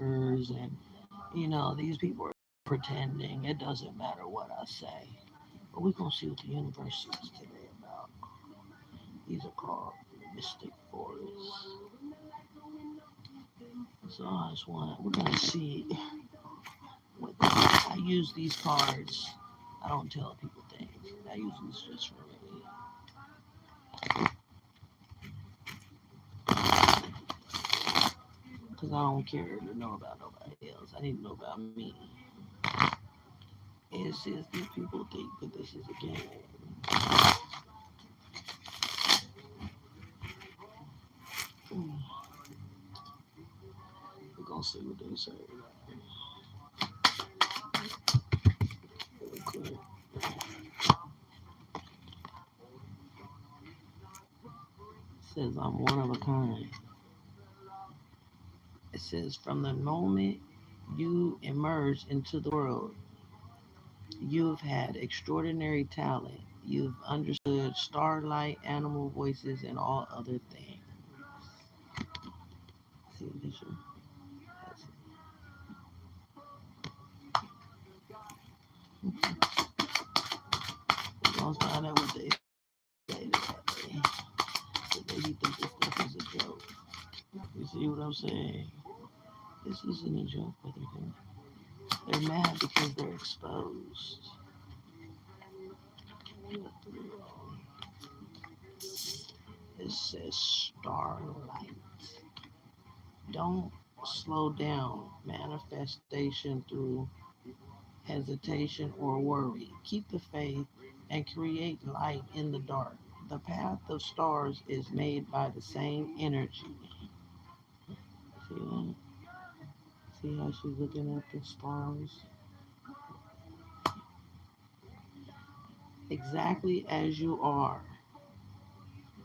workers, and these people are pretending. It doesn't matter what I say. But we're gonna see what the universe says today about. These are called mystic forests. So I just we're gonna see what I use these cards. I don't tell people things. I use these just for me. Because I don't care to know about nobody else. I need to know about me. It says these people think that this is a game. We're gonna see what they say. Really quick. It says I'm one of a kind. It says from the moment you emerge into the world, you've had extraordinary talent. You've understood starlight, animal voices, and all other things. See, vision. We're gonna find out what they say today. But they think this stuff is a joke. You see what I'm saying? This isn't a joke, but they're mad because they're exposed. It says starlight. Don't slow down manifestation through hesitation or worry. Keep the faith and create light in the dark. The path of stars is made by the same energy. See that? See how she's looking at the stars? Exactly as you are.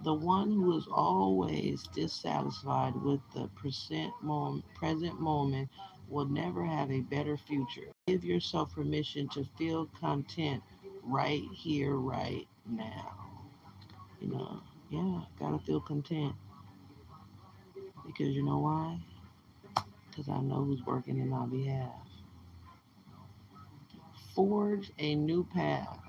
The one who is always dissatisfied with the present moment will never have a better future. Give yourself permission to feel content right here, right now. You know, yeah, gotta feel content because you know why? Because I know who's working in my behalf. Forge a new path.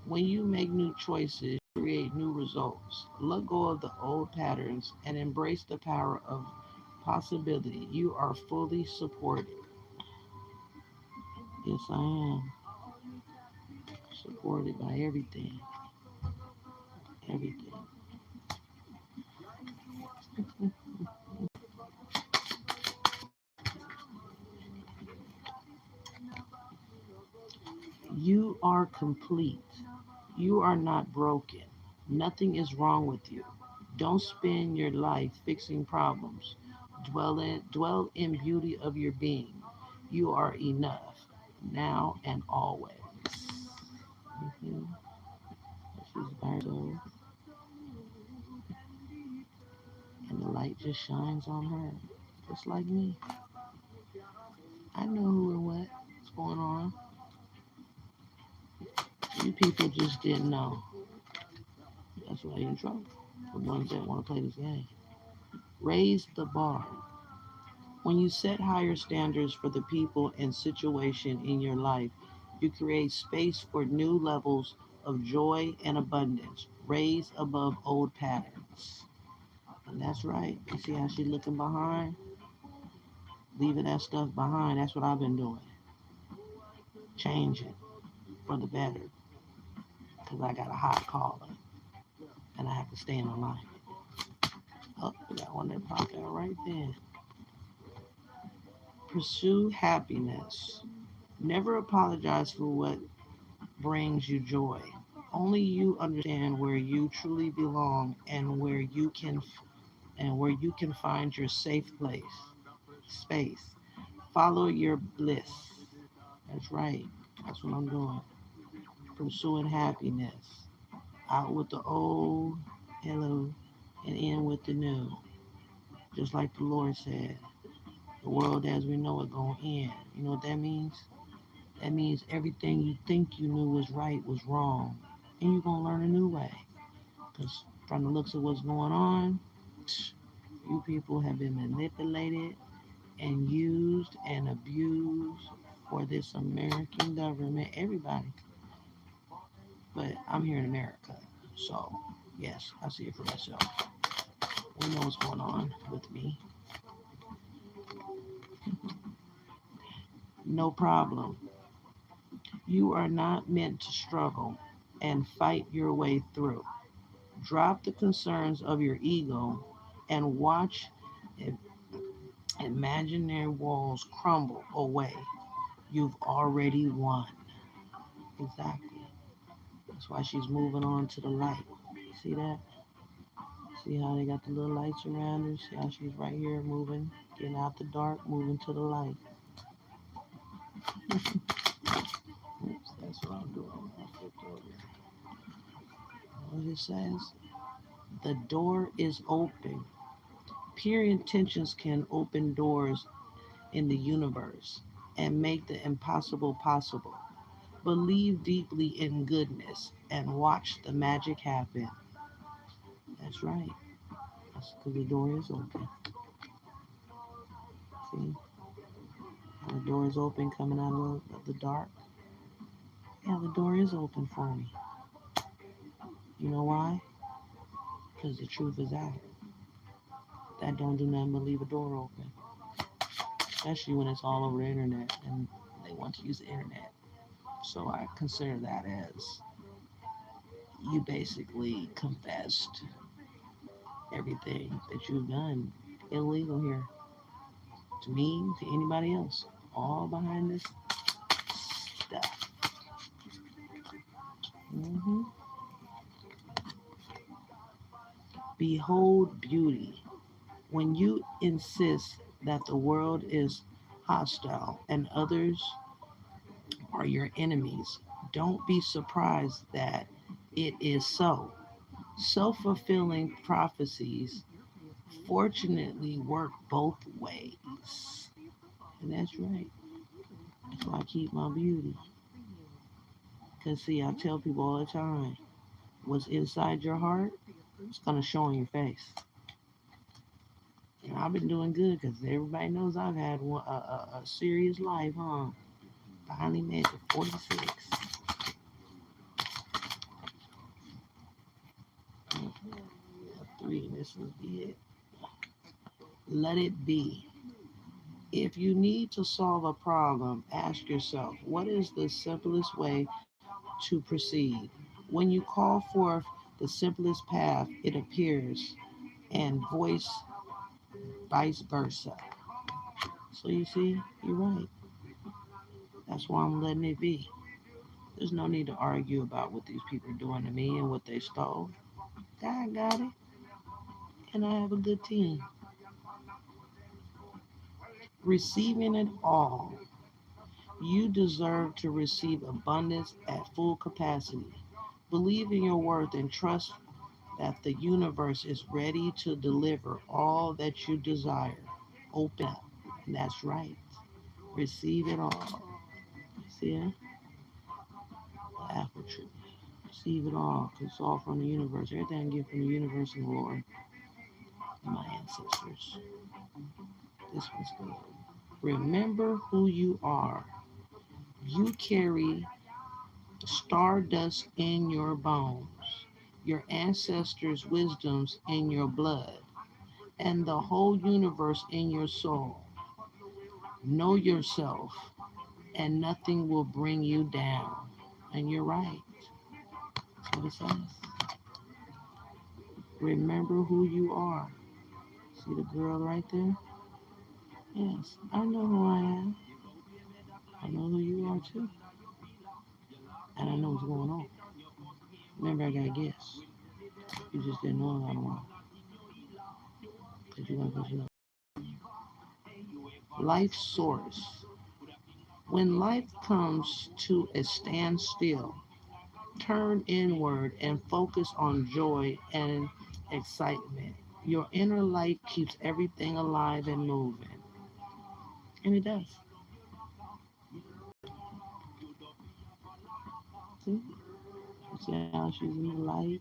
When you make new choices, create new results. Let go of the old patterns and embrace the power of possibility. You are fully supported. Yes, I am. Supported by everything. Everything. You are complete. You are not broken. Nothing is wrong with you. Don't spend your life fixing problems. Dwell in beauty of your being. You are enough, now and always. Mm-hmm. She's Virgo, and the light just shines on her, just like me. I know who and what's going on. You people just didn't know. That's why you're in trouble. The ones that want to play this game. Raise the bar. When you set higher standards for the people and situation in your life, you create space for new levels of joy and abundance. Raise above old patterns. And that's right. You see how she's looking behind? Leaving that stuff behind. That's what I've been doing. Changing for the better. Because I got a hot calling. And I have to stay in alignment. Oh, we got one that popped out right there. Pursue happiness. Never apologize for what brings you joy. Only you understand where you truly belong and where you can find your safe space. Follow your bliss. That's right. That's what I'm doing. Pursuing happiness. Out with the old, hello, and in with the new. Just like the Lord said, the world as we know it gonna end. You know what that means? That means everything you think you knew was right was wrong. And you're gonna learn a new way. Because from the looks of what's going on, you people have been manipulated and used and abused for this American government, everybody. But I'm here in America, so yes, I see it for myself. We know what's going on with me. No problem. You are not meant to struggle and fight your way through. Drop the concerns of your ego and watch imaginary walls crumble away. You've already won. Exactly. That's why she's moving on to the light. See that? See how they got the little lights around her? See how she's right here moving, getting out the dark, moving to the light. Oops, that's what I'm doing. I flipped over. What it says? The door is open. Pure intentions can open doors in the universe and make the impossible possible. Believe deeply in goodness and watch the magic happen. That's right. That's because the door is open. See? The door is open coming out of the dark. Yeah, the door is open for me. You know why? Because the truth is out. That don't do nothing but leave a door open. Especially when it's all over the internet and they want to use the internet. So I consider that as you basically confessed everything that you've done illegal here. To me, to anybody else. All behind this stuff. hmm Behold beauty. When you insist that the world is hostile and others are your enemies, don't be surprised that it is so. Self fulfilling prophecies fortunately work both ways. And that's right. That's why I keep my beauty. Because, see, I tell people all the time what's inside your heart, it's going to show on your face. And I've been doing good because everybody knows I've had a serious life, huh? Finally made it 46. Three, this will be it. Let it be. If you need to solve a problem, ask yourself, what is the simplest way to proceed? When you call forth the simplest path, it appears, and vice versa. So you see, you're right. That's why I'm letting it be. There's no need to argue about what these people are doing to me and what they stole. God got it, and I have a good team. Receiving it all. You deserve to receive abundance at full capacity. Believe in your worth and trust that the universe is ready to deliver all that you desire. Open up. And that's right. Receive it all. See it? The apple tree. Receive it all, because it's all from the universe. Everything I get from the universe and the Lord and my ancestors. This one's good. Remember who you are. You carry stardust in your bones, your ancestors' wisdoms in your blood, and the whole universe in your soul. Know yourself, and nothing will bring you down. And you're right. That's what it says. Remember who you are. See the girl right there? Yes, I know who I am. I know who you are too. And I know what's going on. Remember, I got gifts. You just didn't know about them all. Because you want to life source. When life comes to a standstill, turn inward and focus on joy and excitement. Your inner light keeps everything alive and moving. And it does. See? See how she's in the light,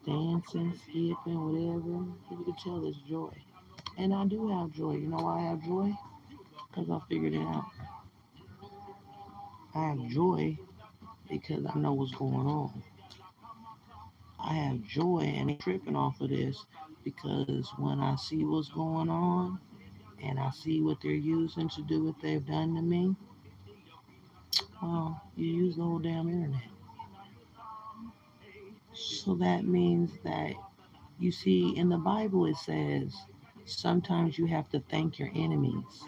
dancing, skipping, whatever. You can tell it's joy. And I do have joy. You know why I have joy? Because I figured it out. I have joy because I know what's going on. I have joy and ain't tripping off of this because when I see what's going on and I see what they're using to do what they've done to me, well, you use the whole damn internet. So that means that you see in the Bible it says sometimes you have to thank your enemies.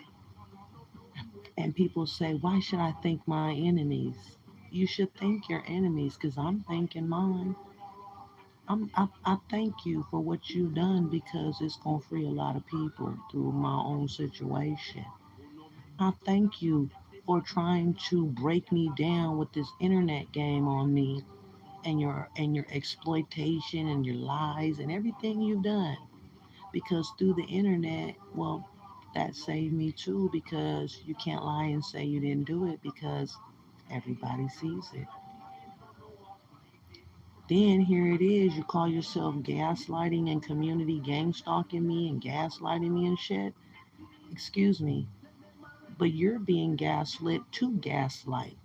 And people say, why should I thank my enemies? You should thank your enemies because I'm thanking mine. I thank you for what you've done because it's going to free a lot of people through my own situation. I thank you for trying to break me down with this internet game on me and your exploitation and your lies and everything you've done. Because through the internet, well, that saved me too because you can't lie and say you didn't do it because everybody sees it. Then here it is, you call yourself gaslighting and community gang stalking me and gaslighting me and shit. Excuse me, but you're being gaslit to gaslight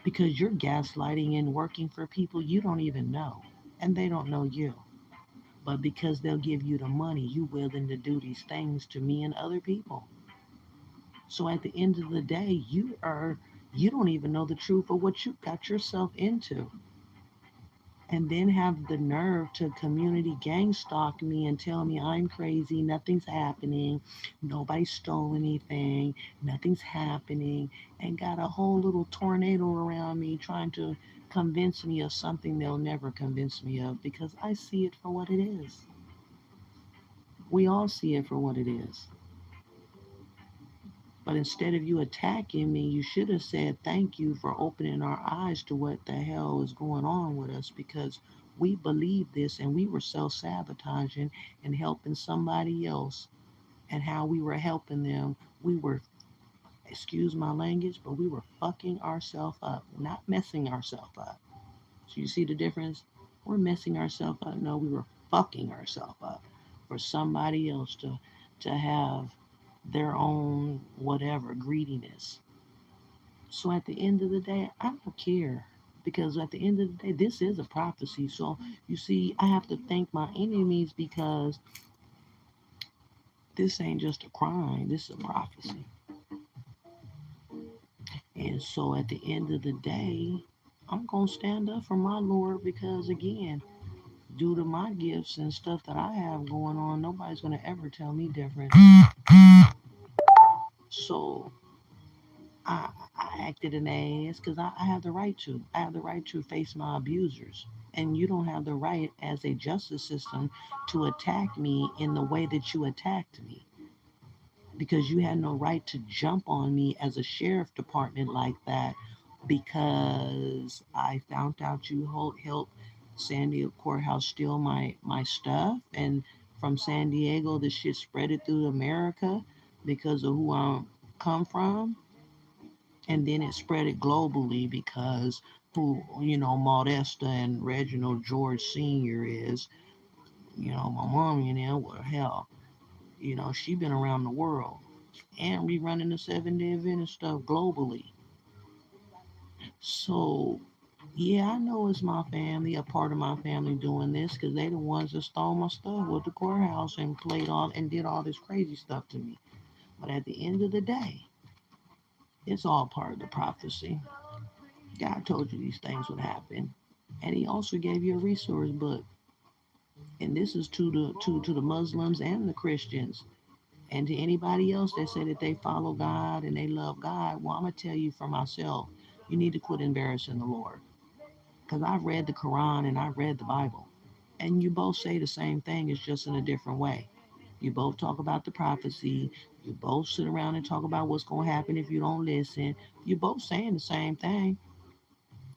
because you're gaslighting and working for people you don't even know and they don't know you. But because they'll give you the money, you willing to do these things to me and other people. So at the end of the day, you don't even know the truth of what you got yourself into. And then have the nerve to community gang stalk me and tell me I'm crazy, nothing's happening, nobody stole anything, nothing's happening, and got a whole little tornado around me trying to convince me of something they'll never convince me of because I see it for what it is. We all see it for what it is. But instead of you attacking me, you should have said thank you for opening our eyes to what the hell is going on with us because we believed this and we were self sabotaging and helping somebody else and how we were helping them. We were, excuse my language, but we were fucking ourselves up, not messing ourselves up. So you see the difference? We're messing ourselves up. No, we were fucking ourselves up for somebody else to have their own whatever greediness. So at the end of the day, I don't care because at the end of the day, this is a prophecy. So you see, I have to thank my enemies because this ain't just a crime, this is a prophecy. And so at the end of the day, I'm going to stand up for my Lord because, again, due to my gifts and stuff that I have going on, nobody's going to ever tell me different. So I acted an ass because I have the right to. I have the right to face my abusers. And you don't have the right as a justice system to attack me in the way that you attacked me because you had no right to jump on me as a sheriff department like that because I found out you helped San Diego courthouse steal my stuff and from San Diego the shit spread it through America because of who I come from and then it spread it globally because who Modesta and Reginald George Sr. is, my mom, well hell, she been around the world and we running the 7 day event and stuff globally. So yeah, I know it's my family, a part of my family doing this because they the ones that stole my stuff with the courthouse and played all and did all this crazy stuff to me. But at the end of the day, it's all part of the prophecy. God told you these things would happen. And he also gave you a resource book. And this is to the Muslims and the Christians. And to anybody else that say that they follow God and they love God, well, I'm going to tell you for myself, you need to quit embarrassing the Lord. Because I've read the Quran and I've read the Bible. And you both say the same thing, it's just in a different way. You both talk about the prophecy. You both sit around and talk about what's going to happen if you don't listen. You're both saying the same thing.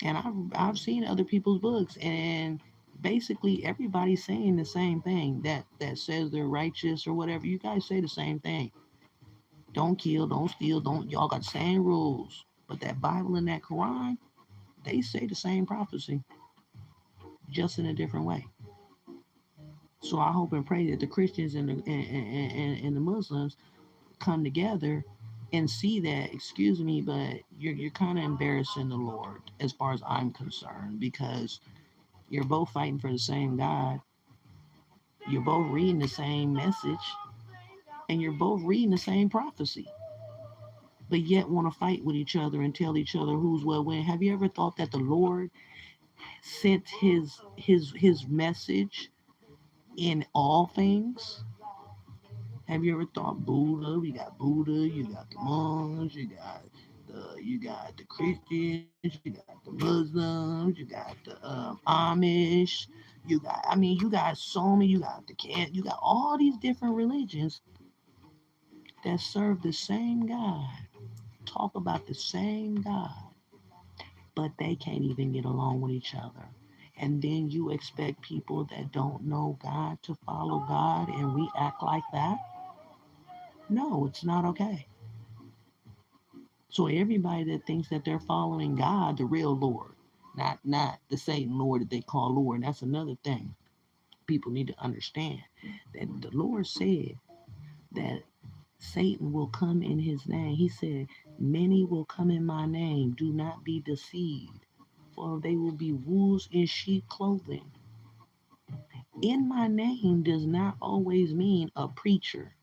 And I've seen other people's books, and basically everybody's saying the same thing that says they're righteous or whatever. You guys say the same thing. Don't kill, don't steal, don't y'all got the same rules. But that Bible and that Quran, they say the same prophecy, just in a different way. So I hope and pray that the Christians and the Muslims come together and see that, excuse me, but you're kind of embarrassing the Lord as far as I'm concerned, because you're both fighting for the same God, you're both reading the same message, and you're both reading the same prophecy, but yet want to fight with each other and tell each other who's what when. Have you ever thought that the Lord sent his message in all things? Have you ever thought Buddha? We got Buddha, you got the monks, you got the Christians, you got the Muslims, you got the Amish, you got so many, you got the can you got all these different religions that serve the same God, talk about the same God, but they can't even get along with each other. And then you expect people that don't know God to follow God and we act like that? No, it's not okay. So everybody that thinks that they're following God, the real Lord, not the Satan Lord that they call Lord, and that's another thing people need to understand, that the Lord said that Satan will come in his name. He said, many will come in my name. Do not be deceived, for they will be wolves in sheep clothing. In my name does not always mean a preacher.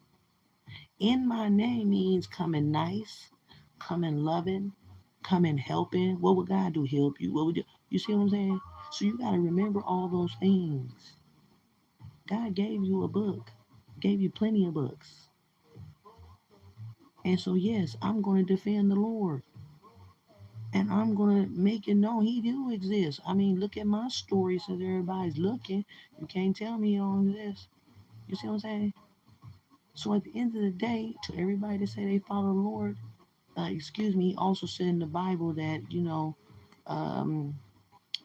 In my name means coming nice, coming loving, coming helping. What would God do? Help you? What would you see what I'm saying? So you got to remember all those things. God gave you a book, gave you plenty of books. And so, yes, I'm going to defend the Lord. And I'm going to make it known he do exist. I mean, look at my story since everybody's looking. You can't tell me he don't exist. You see what I'm saying? So at the end of the day, to everybody that say they follow the Lord, excuse me, he also said in the Bible that, um,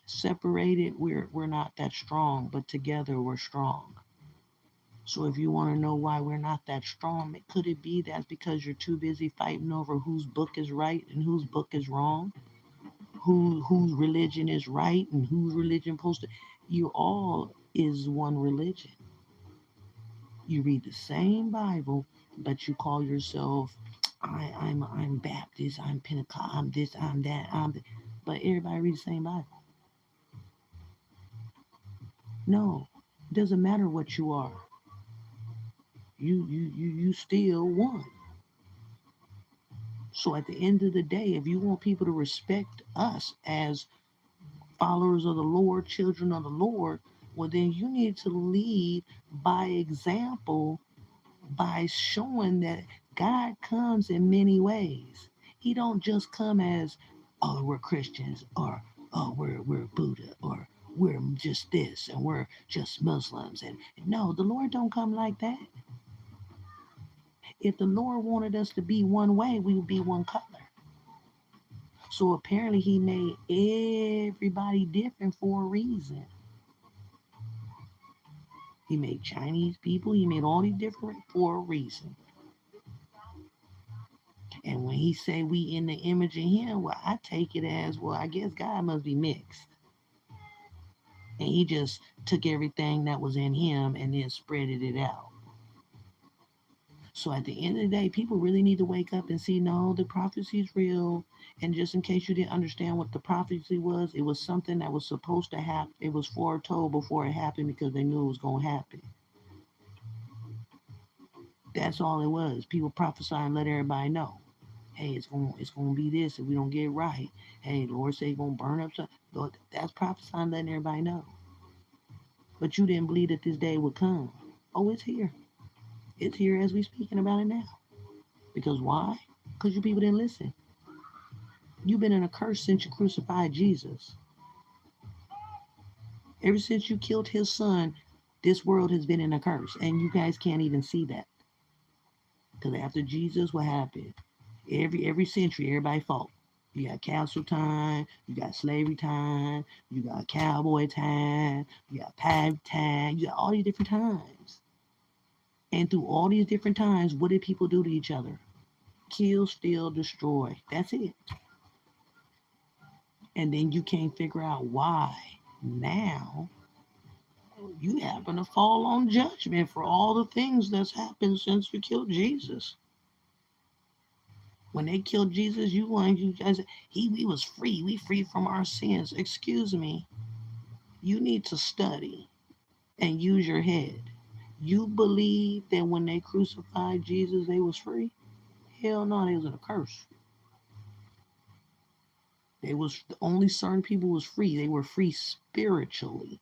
separated we're not that strong, but together we're strong. So if you want to know why we're not that strong, could it be that's because you're too busy fighting over whose book is right and whose book is wrong? Whose religion is right and whose religion supposed to? You all is one religion. You read the same Bible, but you call yourself I'm Baptist, I'm Pentecost, I'm this, I'm that, but everybody reads the same Bible. No, it doesn't matter what you are. You still one. So at the end of the day, if you want people to respect us as followers of the Lord, children of the Lord, well then you need to lead by example, by showing that God comes in many ways. He don't just come as, oh, we're Christians, or oh, we're Buddha, or we're just this and we're just Muslims. And no, the Lord don't come like that. If the Lord wanted us to be one way, we would be one color. So apparently he made everybody different for a reason. He made Chinese people, he made all these different for a reason. And when he say we in the image of him, well, I take it as, well, I guess God must be mixed. And he just took everything that was in him and then spreaded it out. So at the end of the day, people really need to wake up and see, no, the prophecy is real. And just in case you didn't understand what the prophecy was, it was something that was supposed to happen. It was foretold before it happened because they knew it was going to happen. That's all it was. People prophesy and let everybody know. Hey, it's gonna be this if we don't get it right. Hey, the Lord say he's gonna burn up something. Lord, that's prophesying, letting everybody know. But you didn't believe that this day would come. Oh, it's here. It's here as we speaking about it now. Because why? Because you people didn't listen. You've been in a curse since you crucified Jesus. Ever since you killed his son, this world has been in a curse. And you guys can't even see that. Because after Jesus, what happened? Every century, everybody fought. You got castle time, you got slavery time, you got cowboy time, you got pirate time, you got all these different times. And through all these different times, what did people do to each other? Kill, steal, destroy. That's it. And then you can't figure out why now You happen to fall on judgment for all the things that's happened since you killed Jesus. When they killed Jesus, you guys, he was free. We free from our sins. Excuse me. You need to study and use your head. You believe that when they crucified Jesus, they was free? Hell no, they was in a curse. They was only certain people was free. They were free spiritually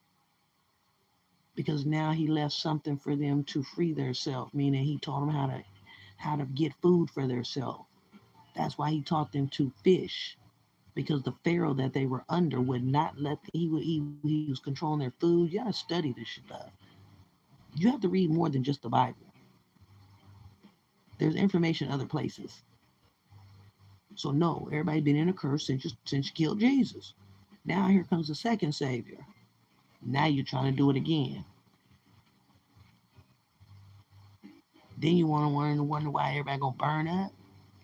because now he left something for them to free themselves. Meaning he taught them how to get food for themselves. That's why he taught them to fish because the Pharaoh that they were under would not let he was controlling their food. You gotta study this stuff. You have to read more than just the Bible. There's information in other places. So no, everybody been in a curse since you killed Jesus. Now here comes the second savior. Now you're trying to do it again. Then you want to wonder why everybody gonna burn up.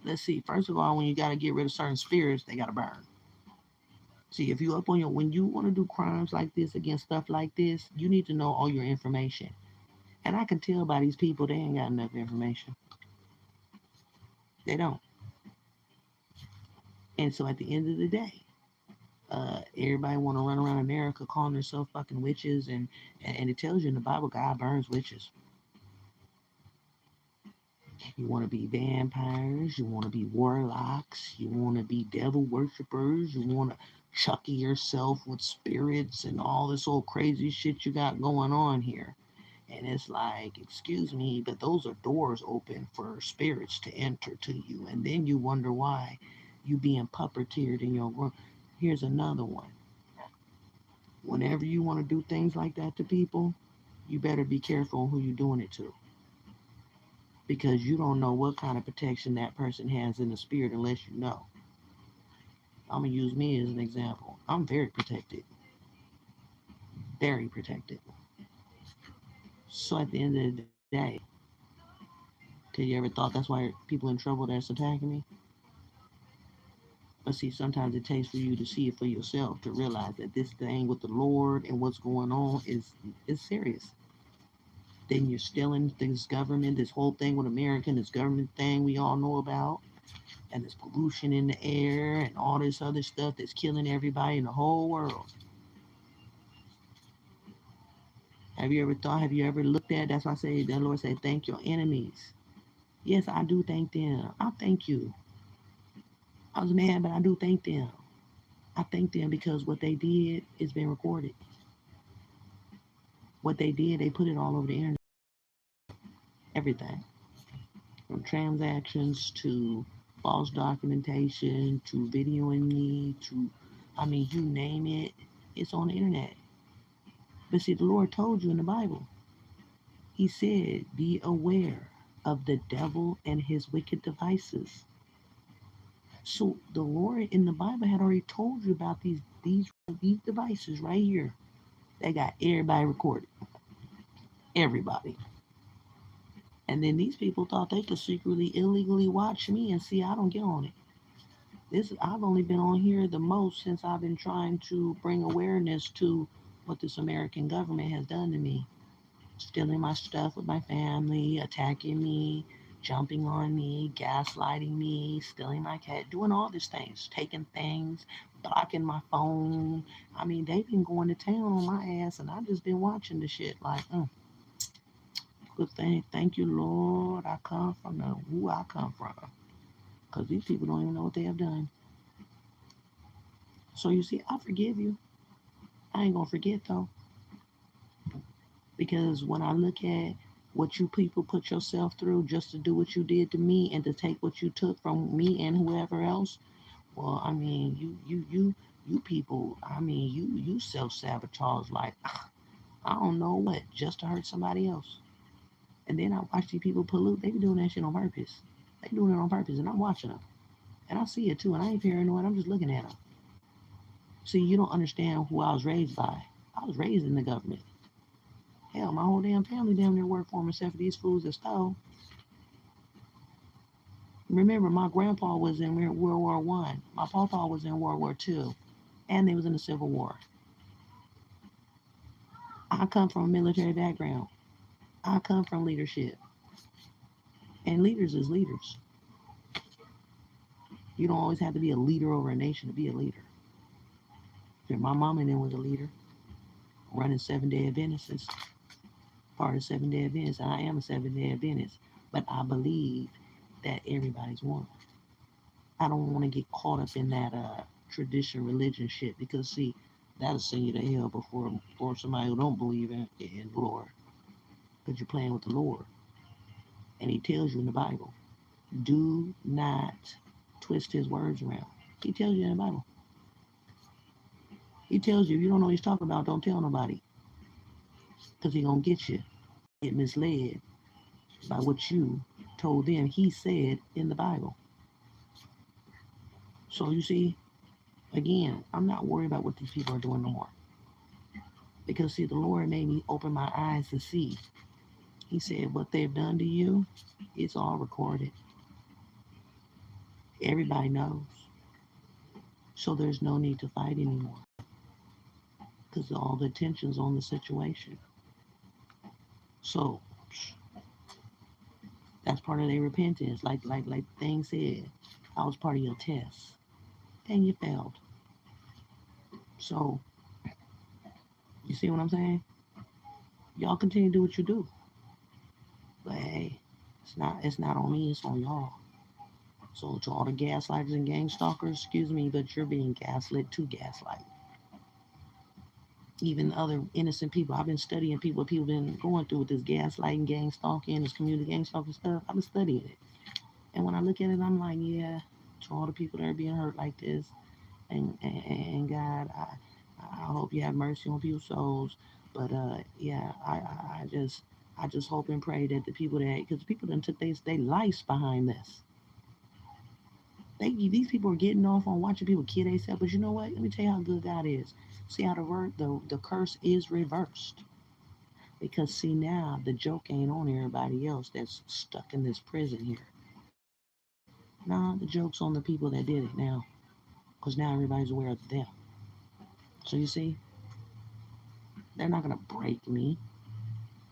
Let's see. First of all, when you got to get rid of certain spirits, they got to burn. See, if you up on your when you want to do crimes like this against stuff like this, you need to know all your information. And I can tell by these people they ain't got enough information. They don't. And so at the end of the day, everybody want to run around America calling themselves fucking witches, and it tells you in the Bible God burns witches. You want to be vampires, you want to be warlocks, you want to be devil worshippers, you want to chucky yourself with spirits and all this old crazy shit you got going on here. And it's like, excuse me, but those are doors open for spirits to enter to you. And then you wonder why you being puppeteered in your world. Here's another one. Whenever you want to do things like that to people, you better be careful who you're doing it to. Because you don't know what kind of protection that person has in the spirit unless you know. I'm going to use me as an example. I'm very protected. Very protected. So at the end of the day, have you ever thought that's why people in trouble that's attacking me? But see, sometimes it takes for you to see it for yourself to realize that this thing with the Lord and what's going on is serious. Then you're still in this government, this whole thing with America, this government thing we all know about, and this pollution in the air and all this other stuff that's killing everybody in the whole world. Have you ever thought, have you ever looked at, that's why I say, the Lord said, thank your enemies. Yes, I do thank them. I thank you. I was mad, but I do thank them. I thank them because what they did is been recorded. What they did, they put it all over the internet. Everything. From transactions to false documentation to videoing me to, I mean, you name it, it's on the internet. But see, the Lord told you in the Bible, He said, be aware of the devil and his wicked devices. So the Lord in the Bible had already told you about these devices right here. They got everybody recorded. Everybody. And then these people thought they could secretly, illegally watch me and see I don't get on it. I've only been on here the most since I've been trying to bring awareness to what this American government has done to me. Stealing my stuff with my family, attacking me, jumping on me, gaslighting me, stealing my cat, doing all these things, taking things, blocking my phone. I mean, they've been going to town on my ass, and I've just been watching the shit like, good thing. Thank you, Lord. I come from who I come from. Because these people don't even know what they have done. So you see, I forgive you. I ain't going to forget, though. Because when I look at what you people put yourself through just to do what you did to me and to take what you took from me and whoever else, well, I mean, you people, I mean, you self-sabotage like, I don't know what, just to hurt somebody else. And then I watch these people pollute. They be doing that shit on purpose. They doing it on purpose, and I'm watching them. And I see it too, and I ain't paranoid. I'm just looking at them. See, you don't understand who I was raised by. I was raised in the government. Hell, my whole damn family damn near worked for them except for these fools that stole. Remember, my grandpa was in World War One. My papa was in World War Two, and they was in the Civil War. I come from a military background. I come from leadership. And leaders is leaders. You don't always have to be a leader over a nation to be a leader. My mom and then was a leader, running 7 Day Adventists, part of 7 Day Adventists. I am a 7 Day Adventist, but I believe that everybody's one. I don't want to get caught up in that tradition religion shit because see, that'll send you to hell before somebody who don't believe in the Lord. Because you're playing with the Lord. And he tells you in the Bible, do not twist his words around. He tells you in the Bible. He tells you if you don't know what he's talking about, don't tell nobody. Because he's going to get you. Get misled by what you told them he said in the Bible. So you see, again, I'm not worried about what these people are doing no more. Because see, the Lord made me open my eyes to see. He said, what they've done to you, it's all recorded. Everybody knows. So there's no need to fight anymore. Because all the attention's on the situation. So that's part of their repentance. Like Thing said, I was part of your test. And you failed. So you see what I'm saying? Y'all continue to do what you do. But hey, it's not on me, it's on y'all. So to all the gaslighters and gang stalkers, excuse me, but you're being gaslit to gaslight. Even other innocent people. I've been studying people been going through with this gaslighting, gang stalking, this community gang stalking stuff. I've been studying it. And when I look at it, I'm like, yeah, to all the people that are being hurt like this, and God, I hope you have mercy on people's souls. But yeah, I just hope and pray that the people that, because people that took their lives behind this. These people are getting off on watching people kill themselves. But you know what? Let me tell you how good God is. See how the curse is reversed. Because see now the joke ain't on everybody else that's stuck in this prison here. Nah, the joke's on the people that did it now. Because now everybody's aware of them. So you see, they're not gonna break me.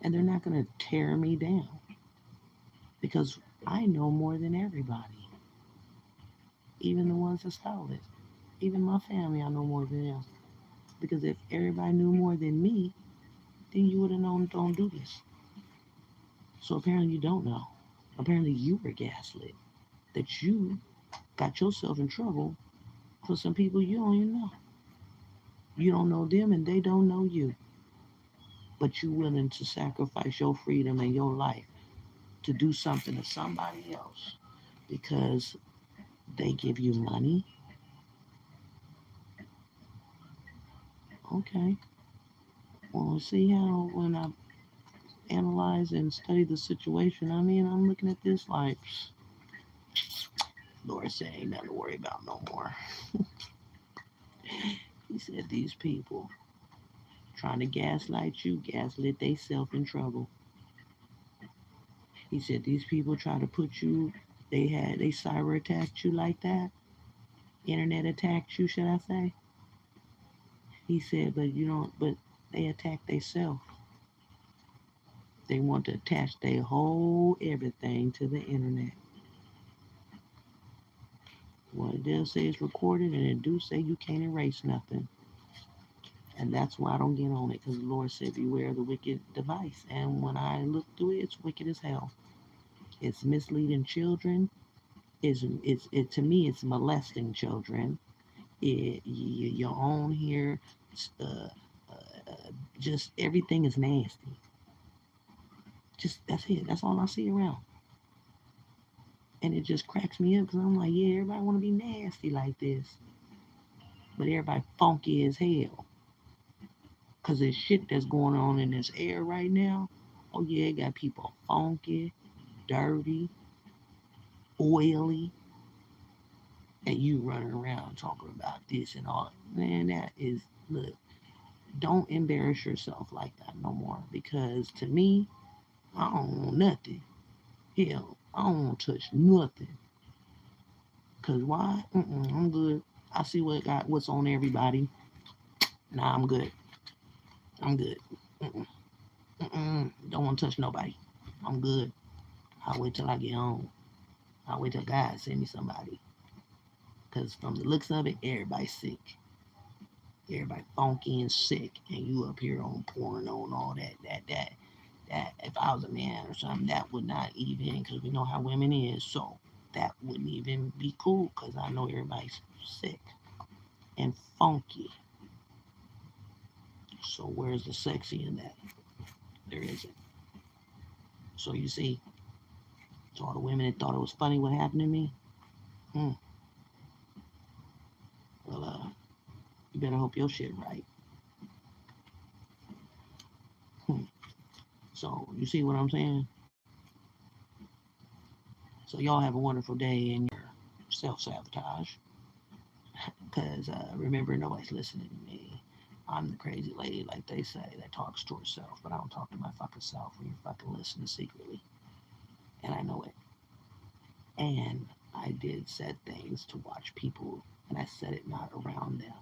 And they're not gonna tear me down. Because I know more than everybody. Even the ones that stole it. Even my family, I know more than them. Because if everybody knew more than me, then you would have known don't do this. So apparently you don't know. Apparently you were gaslit. That you got yourself in trouble for some people you don't even know. You don't know them and they don't know you. But you're willing to sacrifice your freedom and your life to do something to somebody else because they give you money. Okay. Well, see how when I analyze and study the situation, I mean, I'm looking at this like, Lord said, ain't nothing to worry about no more. He said, these people trying to gaslight you, gaslit they self in trouble. He said, these people try to put you, they cyber attacked you like that, internet attacked you, should I say? He said, but they attack themselves. They want to attach their whole everything to the internet. Well, it does say it's recorded, and it do say you can't erase nothing. And that's why I don't get on it, because the Lord said, beware of the wicked device. And when I look through it, it's wicked as hell. It's misleading children. To me, it's molesting children. Your own here, uh, just everything is nasty. Just that's it. That's all I see around. And it just cracks me up because I'm like, yeah, everybody want to be nasty like this, but everybody funky as hell. Cause there's shit that's going on in this air right now. Oh yeah, it got people funky, dirty, oily, and you running around talking about this and all. Man, that is look. Don't embarrass yourself like that no more. Because to me, I don't want nothing. Hell, I don't want to touch nothing. Cause why? I'm good. I see what's on everybody. Nah, I'm good. I'm good. Mm-mm. Mm-mm. Don't want to touch nobody. I'm good. I'll wait till I get home. I'll wait till God send me somebody. Because from the looks of it, everybody's sick. Everybody funky and sick. And you up here on porno and all that. If I was a man or something, that would not even, because we know how women is. So that wouldn't even be cool because I know everybody's sick and funky. So where's the sexy in that? There isn't. So you see, to all the women that thought it was funny what happened to me, hmm, well, you better hope your shit right. Hmm. So you see what I'm saying? So y'all have a wonderful day in your self-sabotage. Because remember, nobody's listening to me. I'm the crazy lady, like they say, that talks to herself, but I don't talk to my fucking self when you're fucking listening secretly. And I know it. And I did said things to watch people, and I said it not around them,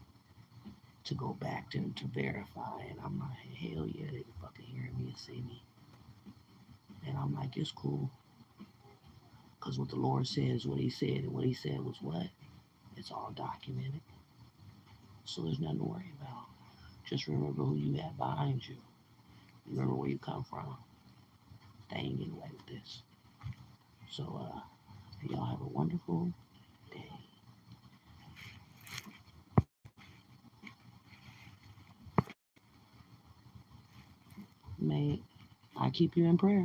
to go back to verify. And I'm like, hell yeah, they fucking hearing me and see me. And I'm like, it's cool. Because what the Lord says, what he said, and what he said was what? It's all documented. So there's nothing to worry about. Just remember who you have behind you. Remember where you come from. They ain't getting away with this. So, y'all have a wonderful day. May I keep you in prayer.